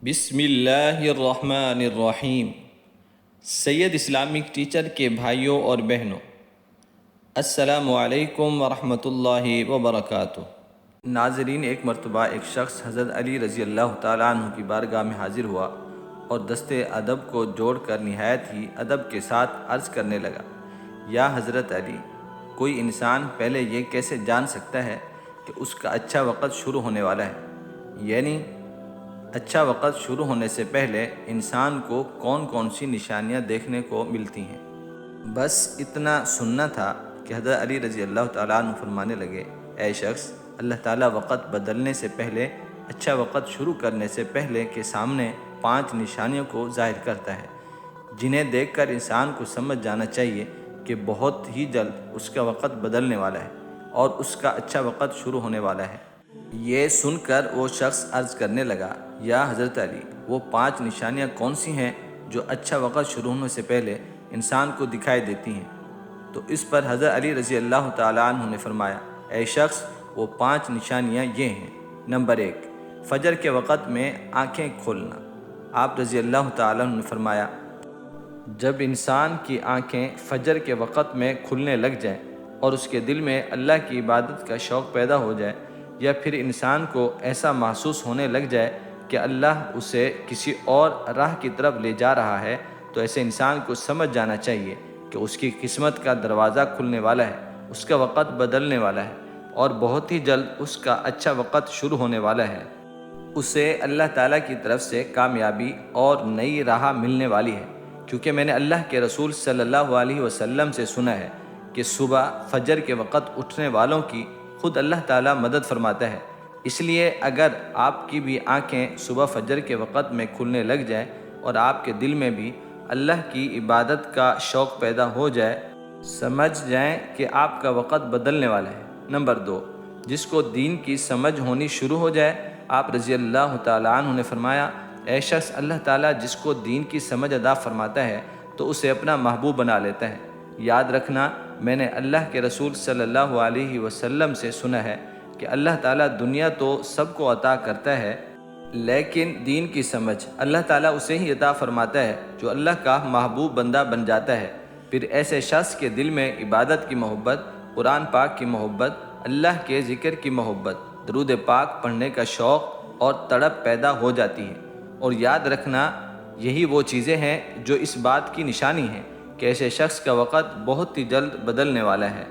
بسم اللہ الرحمن الرحیم۔ سید اسلامک ٹیچر کے بھائیوں اور بہنوں، السلام علیکم ورحمۃ اللہ وبرکاتہ۔ ناظرین، ایک مرتبہ ایک شخص حضرت علی رضی اللہ تعالیٰ عنہ کی بارگاہ میں حاضر ہوا اور دستے ادب کو جوڑ کر نہایت ہی ادب کے ساتھ عرض کرنے لگا، یا حضرت علی، کوئی انسان پہلے یہ کیسے جان سکتا ہے کہ اس کا اچھا وقت شروع ہونے والا ہے؟ یعنی اچھا وقت شروع ہونے سے پہلے انسان کو کون کون سی نشانیاں دیکھنے کو ملتی ہیں؟ بس اتنا سننا تھا کہ حضرت علی رضی اللہ تعالیٰ عنہ فرمانے لگے، اے شخص، اللہ تعالیٰ وقت بدلنے سے پہلے، اچھا وقت شروع کرنے سے پہلے کے سامنے 5 نشانیوں کو ظاہر کرتا ہے، جنہیں دیکھ کر انسان کو سمجھ جانا چاہیے کہ بہت ہی جلد اس کا وقت بدلنے والا ہے اور اس کا اچھا وقت شروع ہونے والا ہے۔ یہ سن کر وہ شخص عرض کرنے لگا، یا حضرت علی، وہ 5 نشانیاں کون سی ہیں جو اچھا وقت شروع ہونے سے پہلے انسان کو دکھائی دیتی ہیں؟ تو اس پر حضرت علی رضی اللہ تعالیٰ عنہ نے فرمایا، اے شخص، وہ 5 نشانیاں یہ ہیں۔ نمبر 1، فجر کے وقت میں آنکھیں کھولنا۔ آپ رضی اللہ تعالیٰ عنہ نے فرمایا، جب انسان کی آنکھیں فجر کے وقت میں کھلنے لگ جائیں اور اس کے دل میں اللہ کی عبادت کا شوق پیدا ہو جائے، یا پھر انسان کو ایسا محسوس ہونے لگ جائے کہ اللہ اسے کسی اور راہ کی طرف لے جا رہا ہے، تو ایسے انسان کو سمجھ جانا چاہیے کہ اس کی قسمت کا دروازہ کھلنے والا ہے، اس کا وقت بدلنے والا ہے اور بہت ہی جلد اس کا اچھا وقت شروع ہونے والا ہے۔ اسے اللہ تعالیٰ کی طرف سے کامیابی اور نئی راہ ملنے والی ہے، کیونکہ میں نے اللہ کے رسول صلی اللہ علیہ وسلم سے سنا ہے کہ صبح فجر کے وقت اٹھنے والوں کی خود اللہ تعالیٰ مدد فرماتا ہے۔ اس لیے اگر آپ کی بھی آنکھیں صبح فجر کے وقت میں کھلنے لگ جائیں اور آپ کے دل میں بھی اللہ کی عبادت کا شوق پیدا ہو جائے، سمجھ جائیں کہ آپ کا وقت بدلنے والا ہے۔ نمبر 2، جس کو دین کی سمجھ ہونی شروع ہو جائے۔ آپ رضی اللہ تعالیٰ عنہ نے فرمایا، اے شخص، اللہ تعالیٰ جس کو دین کی سمجھ عطا فرماتا ہے تو اسے اپنا محبوب بنا لیتا ہے۔ یاد رکھنا، میں نے اللہ کے رسول صلی اللہ علیہ وسلم سے سنا ہے کہ اللہ تعالیٰ دنیا تو سب کو عطا کرتا ہے، لیکن دین کی سمجھ اللہ تعالیٰ اسے ہی عطا فرماتا ہے جو اللہ کا محبوب بندہ بن جاتا ہے۔ پھر ایسے شخص کے دل میں عبادت کی محبت، قرآن پاک کی محبت، اللہ کے ذکر کی محبت، درود پاک پڑھنے کا شوق اور تڑپ پیدا ہو جاتی ہے۔ اور یاد رکھنا، یہی وہ چیزیں ہیں جو اس بات کی نشانی ہیں کہ ایسے شخص کا وقت بہت ہی جلد بدلنے والا ہے۔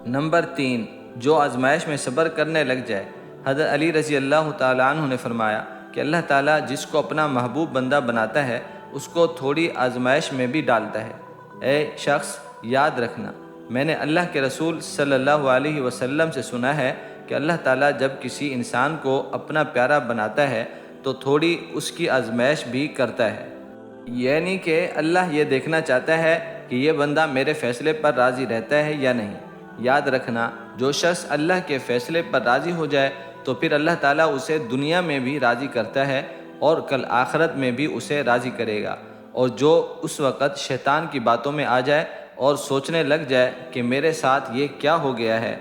نمبر 3، جو آزمائش میں صبر کرنے لگ جائے۔ حضرت علی رضی اللہ تعالیٰ عنہ نے فرمایا کہ اللہ تعالیٰ جس کو اپنا محبوب بندہ بناتا ہے اس کو تھوڑی آزمائش میں بھی ڈالتا ہے۔ اے شخص، یاد رکھنا، میں نے اللہ کے رسول صلی اللہ علیہ وسلم سے سنا ہے کہ اللہ تعالیٰ جب کسی انسان کو اپنا پیارا بناتا ہے تو تھوڑی اس کی آزمائش بھی کرتا ہے، یعنی کہ اللہ یہ دیکھنا چاہتا ہے کہ یہ بندہ میرے فیصلے پر راضی رہتا ہے یا نہیں۔ یاد رکھنا، جو شخص اللہ کے فیصلے پر راضی ہو جائے تو پھر اللہ تعالیٰ اسے دنیا میں بھی راضی کرتا ہے اور کل آخرت میں بھی اسے راضی کرے گا۔ اور جو اس وقت شیطان کی باتوں میں آ جائے اور سوچنے لگ جائے کہ میرے ساتھ یہ کیا ہو گیا ہے،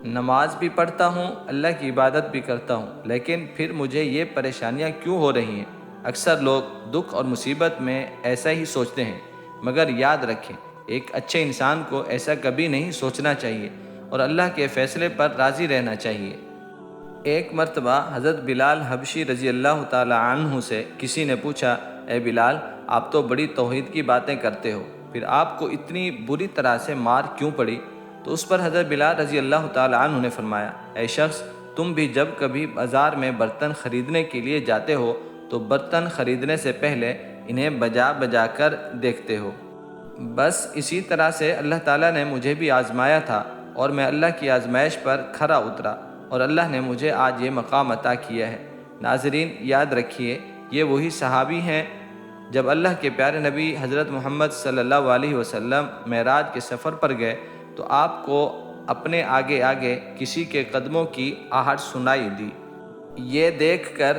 نماز بھی پڑھتا ہوں، اللہ کی عبادت بھی کرتا ہوں، لیکن پھر مجھے یہ پریشانیاں کیوں ہو رہی ہیں؟ اکثر لوگ دکھ اور مصیبت میں ایسا ہی سوچتے ہیں، مگر یاد رکھیں، ایک اچھے انسان کو ایسا کبھی نہیں سوچنا چاہیے اور اللہ کے فیصلے پر راضی رہنا چاہیے۔ ایک مرتبہ حضرت بلال حبشی رضی اللہ تعالیٰ عنہ سے کسی نے پوچھا، اے بلال، آپ تو بڑی توحید کی باتیں کرتے ہو، پھر آپ کو اتنی بری طرح سے مار کیوں پڑی؟ تو اس پر حضرت بلال رضی اللہ تعالیٰ عنہ نے فرمایا، اے شخص، تم بھی جب کبھی بازار میں برتن خریدنے کے لیے جاتے ہو تو برتن خریدنے سے پہلے انہیں بجا بجا کر دیکھتے ہو۔ بس اسی طرح سے اللہ تعالیٰ نے مجھے بھی آزمایا تھا اور میں اللہ کی آزمائش پر کھرا اترا اور اللہ نے مجھے آج یہ مقام عطا کیا ہے۔ ناظرین، یاد رکھیے، یہ وہی صحابی ہیں جب اللہ کے پیارے نبی حضرت محمد صلی اللہ علیہ وسلم معراج کے سفر پر گئے تو آپ کو اپنے آگے آگے کسی کے قدموں کی آہٹ سنائی دی۔ یہ دیکھ کر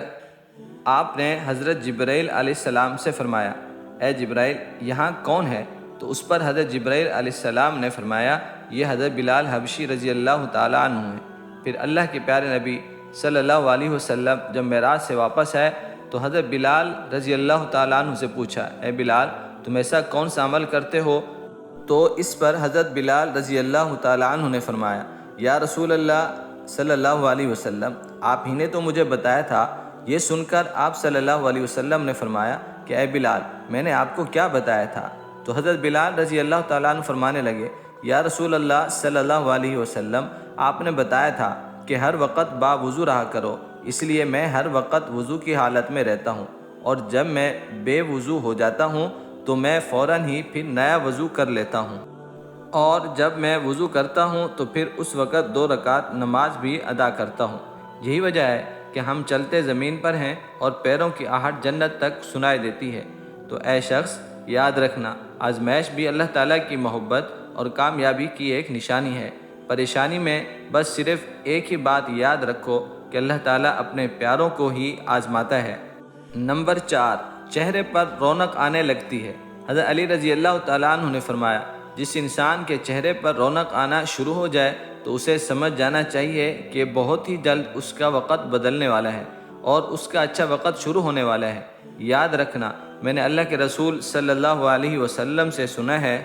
آپ نے حضرت جبرائیل علیہ السلام سے فرمایا، اے جبرائیل، یہاں کون ہے؟ تو اس پر حضرت جبرائیل علیہ السلام نے فرمایا، یہ حضرت بلال حبشی رضی اللہ تعالیٰ عنہ ہے۔ پھر اللہ کے پیارے نبی صلی اللہ علیہ وسلم جب معراج سے واپس آئے تو حضرت بلال رضی اللہ تعالیٰ عنہ سے پوچھا، اے بلال تم ایسا کون سا عمل کرتے ہو؟ تو اس پر حضرت بلال رضی اللہ تعالیٰ عنہ نے فرمایا، یا رسول اللہ صلی اللہ علیہ وسلم، آپ ہی نے تو مجھے بتایا تھا۔ یہ سن کر آپ صلی اللہ علیہ وسلم نے فرمایا کہ اے بلال میں نے آپ کو کیا بتایا تھا؟ تو حضرت بلال رضی اللہ تعالیٰ عنہ فرمانے لگے، یا رسول اللہ صلی اللہ علیہ وسلم، آپ نے بتایا تھا کہ ہر وقت باوضو رہا کرو، اس لیے میں ہر وقت وضو کی حالت میں رہتا ہوں، اور جب میں بے وضو ہو جاتا ہوں تو میں فوراً ہی پھر نیا وضو کر لیتا ہوں، اور جب میں وضو کرتا ہوں تو پھر اس وقت 2 رکعت نماز بھی ادا کرتا ہوں۔ یہی وجہ ہے کہ ہم چلتے زمین پر ہیں اور پیروں کی آہٹ جنت تک سنائی دیتی ہے۔ تو اے شخص یاد رکھنا، آزمائش بھی اللہ تعالیٰ کی محبت اور کامیابی کی ایک نشانی ہے۔ پریشانی میں بس صرف ایک ہی بات یاد رکھو کہ اللہ تعالیٰ اپنے پیاروں کو ہی آزماتا ہے۔ نمبر 4، چہرے پر رونق آنے لگتی ہے۔ حضرت علی رضی اللہ تعالیٰ عنہ نے فرمایا، جس انسان کے چہرے پر رونق آنا شروع ہو جائے تو اسے سمجھ جانا چاہیے کہ بہت ہی جلد اس کا وقت بدلنے والا ہے اور اس کا اچھا وقت شروع ہونے والا ہے۔ یاد رکھنا، میں نے اللہ کے رسول صلی اللہ علیہ وسلم سے سنا ہے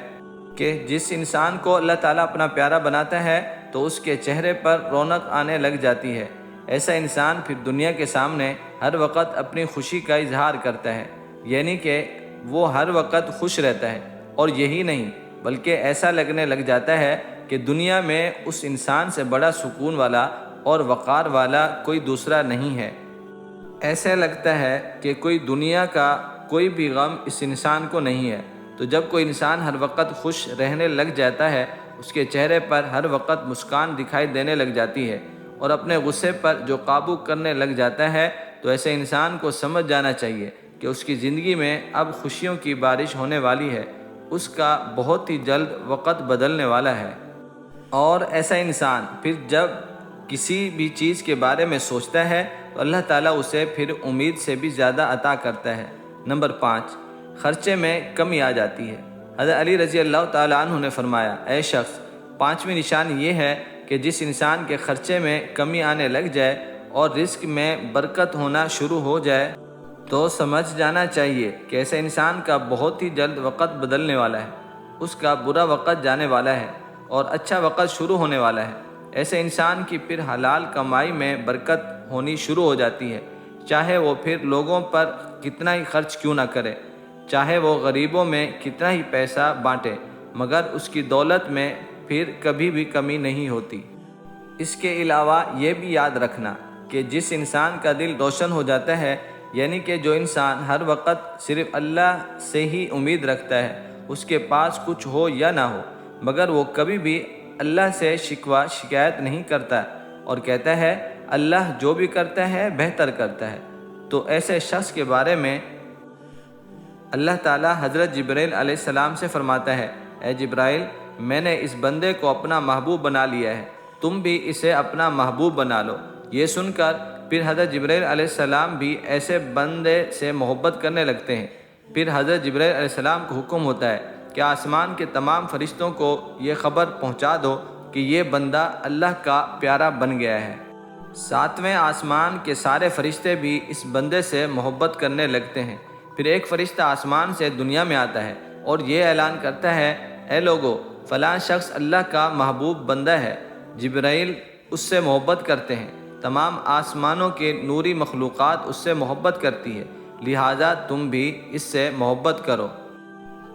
کہ جس انسان کو اللہ تعالیٰ اپنا پیارا بناتا ہے تو اس کے چہرے پر رونق آنے لگ جاتی ہے۔ ایسا انسان پھر دنیا کے سامنے ہر وقت اپنی خوشی کا اظہار کرتا ہے، یعنی کہ وہ ہر وقت خوش رہتا ہے، اور یہی نہیں بلکہ ایسا لگنے لگ جاتا ہے کہ دنیا میں اس انسان سے بڑا سکون والا اور وقار والا کوئی دوسرا نہیں ہے۔ ایسا لگتا ہے کہ کوئی دنیا کا کوئی بھی غم اس انسان کو نہیں ہے۔ تو جب کوئی انسان ہر وقت خوش رہنے لگ جاتا ہے، اس کے چہرے پر ہر وقت مسکان دکھائی دینے لگ جاتی ہے، اور اپنے غصے پر جو قابو کرنے لگ جاتا ہے، تو ایسے انسان کو سمجھ جانا چاہیے کہ اس کی زندگی میں اب خوشیوں کی بارش ہونے والی ہے، اس کا بہت ہی جلد وقت بدلنے والا ہے۔ اور ایسا انسان پھر جب کسی بھی چیز کے بارے میں سوچتا ہے تو اللہ تعالیٰ اسے پھر امید سے بھی زیادہ عطا کرتا ہے۔ نمبر 5، خرچے میں کمی آ جاتی ہے۔ حضرت علی رضی اللہ تعالیٰ عنہ نے فرمایا، اے شخص، 5ویں نشانی یہ ہے کہ جس انسان کے خرچے میں کمی آنے لگ جائے اور رزق میں برکت ہونا شروع ہو جائے تو سمجھ جانا چاہیے کہ ایسے انسان کا بہت ہی جلد وقت بدلنے والا ہے، اس کا برا وقت جانے والا ہے اور اچھا وقت شروع ہونے والا ہے۔ ایسے انسان کی پھر حلال کمائی میں برکت ہونی شروع ہو جاتی ہے، چاہے وہ پھر لوگوں پر کتنا ہی خرچ کیوں نہ کرے، چاہے وہ غریبوں میں کتنا ہی پیسہ بانٹے، مگر اس کی دولت میں پھر کبھی بھی کمی نہیں ہوتی۔ اس کے علاوہ یہ بھی یاد رکھنا کہ جس انسان کا دل روشن ہو جاتا ہے، یعنی کہ جو انسان ہر وقت صرف اللہ سے ہی امید رکھتا ہے، اس کے پاس کچھ ہو یا نہ ہو، مگر وہ کبھی بھی اللہ سے شکوہ شکایت نہیں کرتا اور کہتا ہے اللہ جو بھی کرتا ہے بہتر کرتا ہے، تو ایسے شخص کے بارے میں اللہ تعالیٰ حضرت جبرائیل علیہ السلام سے فرماتا ہے، اے جبرائیل، میں نے اس بندے کو اپنا محبوب بنا لیا ہے، تم بھی اسے اپنا محبوب بنا لو۔ یہ سن کر پھر حضرت جبرائیل علیہ السلام بھی ایسے بندے سے محبت کرنے لگتے ہیں۔ پھر حضرت جبرائیل علیہ السلام کو حکم ہوتا ہے کہ آسمان کے تمام فرشتوں کو یہ خبر پہنچا دو کہ یہ بندہ اللہ کا پیارا بن گیا ہے۔ 7ویں آسمان کے سارے فرشتے بھی اس بندے سے محبت کرنے لگتے ہیں۔ پھر ایک فرشتہ آسمان سے دنیا میں آتا ہے اور یہ اعلان کرتا ہے، اے لوگو، فلاں شخص اللہ کا محبوب بندہ ہے۔ جبرائیل اس سے محبت کرتے ہیں، تمام آسمانوں کے نوری مخلوقات اس سے محبت کرتی ہے، لہٰذا تم بھی اس سے محبت کرو۔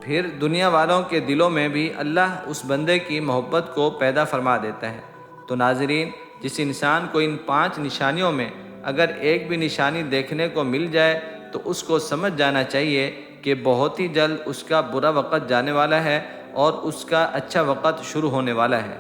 پھر دنیا والوں کے دلوں میں بھی اللہ اس بندے کی محبت کو پیدا فرما دیتا ہے۔ تو ناظرین، جس انسان کو ان 5 نشانیوں میں اگر ایک بھی نشانی دیکھنے کو مل جائے تو اس کو سمجھ جانا چاہیے کہ بہت ہی جلد اس کا برا وقت جانے والا ہے اور اس کا اچھا وقت شروع ہونے والا ہے۔